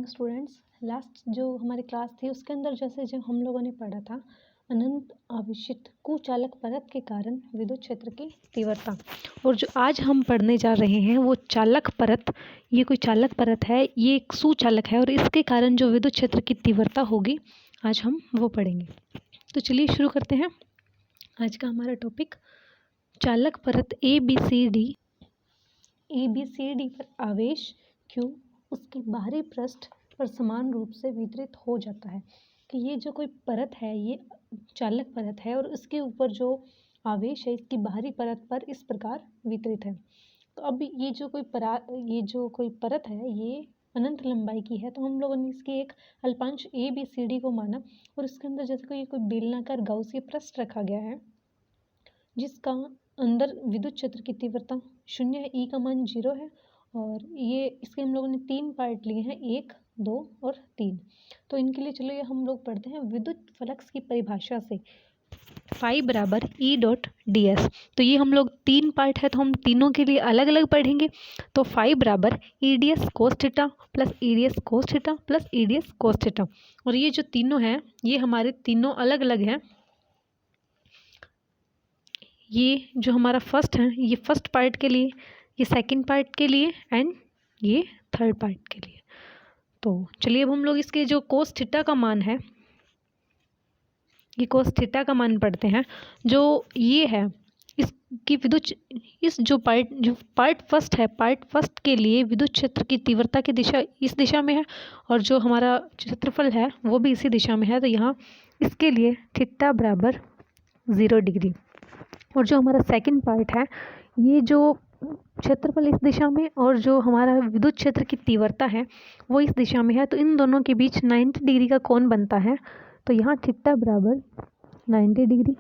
Students, last जो हमारी class थी उसके अंदर जैसे जब हम लोगों ने पढ़ा था अनंत आवेशित कुचालक परत के कारण विद्युत क्षेत्र की तीव्रता, और जो आज हम पढ़ने जा रहे हैं वो चालक परत। ये कोई चालक परत है, ये एक सुचालक है और इसके कारण जो विद्युत क्षेत्र की तीव्रता होगी आज हम वो पढ़ेंगे। तो चलिए शुरू करते हैं। आज का हमारा टॉपिक चालक परत ए बी सी डी पर आवेश Q उसके बाहरी पृष्ठ पर समान रूप से वितरित हो जाता है। कि ये जो कोई परत है ये चालक परत है और इसके ऊपर जो आवेश है इसकी बाहरी परत पर इस प्रकार वितरित है। तो अब ये जो कोई परत है ये अनंत लंबाई की है, तो हम लोगों ने इसकी एक अल्पांश ए बी सी डी को माना और इसके अंदर जैसे कोई बेलनाकार गाउसीय पृष्ठ रखा गया है जिसका अंदर विद्युत क्षेत्र की तीव्रता 0 है, ई का मान 0 है। और ये इसके हम लोगों ने 3 पार्ट लिए हैं, 1, 2 और 3। तो इनके लिए चलो ये हम लोग पढ़ते हैं विद्युत फ्लक्स की परिभाषा से फाई बराबर ई डॉट डी एस। तो ये हम लोग 3 पार्ट है तो हम तीनों के लिए अलग अलग पढ़ेंगे। तो फाई बराबर E D S cos theta plus E D S cos theta plus E D S cos theta. और ये जो तीनों हैं ये हमारे तीनों अलग अलग हैं। ये जो हमारा फर्स्ट है ये फर्स्ट पार्ट के लिए, ये सेकंड पार्ट के लिए एंड ये थर्ड पार्ट के लिए। तो चलिए अब हम लोग इसके जो कोस थीटा का मान है, ये कोस थीटा का मान पढ़ते हैं। जो ये है इसकी इस जो पार्ट फर्स्ट है, पार्ट फर्स्ट के लिए विद्युत क्षेत्र की तीव्रता की दिशा इस दिशा में है और जो हमारा क्षेत्रफल है वो भी इसी दिशा में है। तो यहाँ इसके लिए थीटा बराबर 0 डिग्री। और जो हमारा सेकंड पार्ट है ये जो क्षेत्रफल इस दिशा में और जो हमारा विद्युत क्षेत्र की तीव्रता है वो इस दिशा में है, तो इन दोनों के बीच 90 डिग्री का कोण बनता है। तो यहाँ थीटा बराबर 90 डिग्री।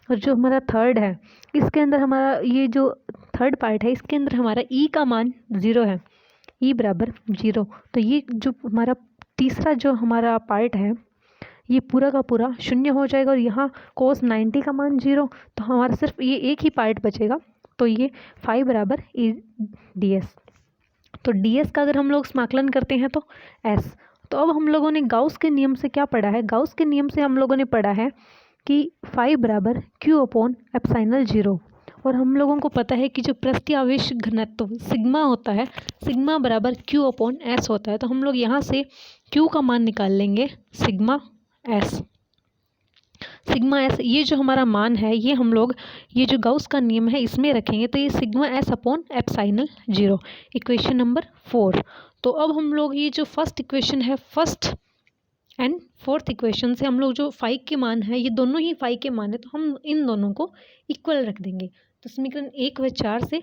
और जो हमारा थर्ड है इसके अंदर हमारा ये जो थर्ड पार्ट है इसके अंदर हमारा ई का मान 0 है, ई बराबर 0। तो ये जो हमारा तीसरा जो हमारा पार्ट है ये पूरा का पूरा 0 हो जाएगा और यहाँ कोस 90 का मान 0। तो हमारा सिर्फ ये एक ही पार्ट बचेगा। तो ये फाई बराबर ई डी एस। तो डी एस का अगर हम लोग समाकलन करते हैं तो एस। तो अब हम लोगों ने गाउस के नियम से क्या पढ़ा है, गाउस के नियम से हम लोगों ने पढ़ा है कि फाई बराबर क्यू अपॉन एप्साइनल 0। और हम लोगों को पता है कि जो पृष्ठीय आवेश घनत्व सिग्मा होता है, सिग्मा बराबर क्यू अपॉन एस होता है। तो हम लोग यहाँ से क्यू का मान निकाल लेंगे, सिग्मा एस ये जो हमारा मान है ये हम लोग ये जो गाउस का नियम है इसमें रखेंगे। तो ये sigma S upon epsilon 0, equation number 4। तो अब हम लोग ये जो फर्स्ट इक्वेशन है, फर्स्ट एंड फोर्थ इक्वेशन से हम लोग जो फाई के मान है ये दोनों ही फाई के मान है, तो हम इन दोनों को इक्वल रख देंगे। तो समीकरण 1 व 4 से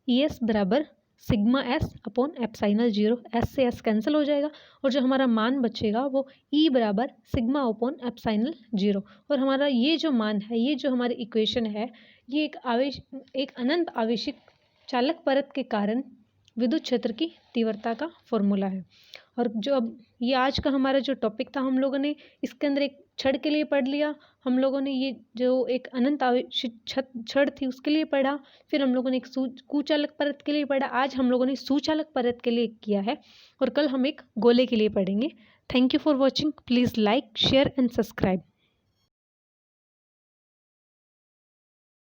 ई एस बराबर sigma S upon epsilon 0, S से एस कैंसिल हो जाएगा और जो हमारा मान बचेगा वो ई बराबर सिग्मा अपॉन एप्साइनल 0। और हमारा ये जो मान है, ये जो हमारी इक्वेशन है ये एक अनंत आवेशित चालक परत के कारण विद्युत क्षेत्र की तीव्रता का फॉर्मूला है। और जो अब ये आज का हमारा जो टॉपिक था हम लोगों ने इसके अंदर एक छड़ के लिए पढ़ लिया, हम लोगों ने ये जो एक अनंत आवेशित छड़ थी उसके लिए पढ़ा, फिर हम लोगों ने एक कुचालक परत के लिए पढ़ा, आज हम लोगों ने सुचालक परत के लिए किया है और कल हम एक गोले के लिए पढ़ेंगे। Thank you for watching. Please like, share and subscribe.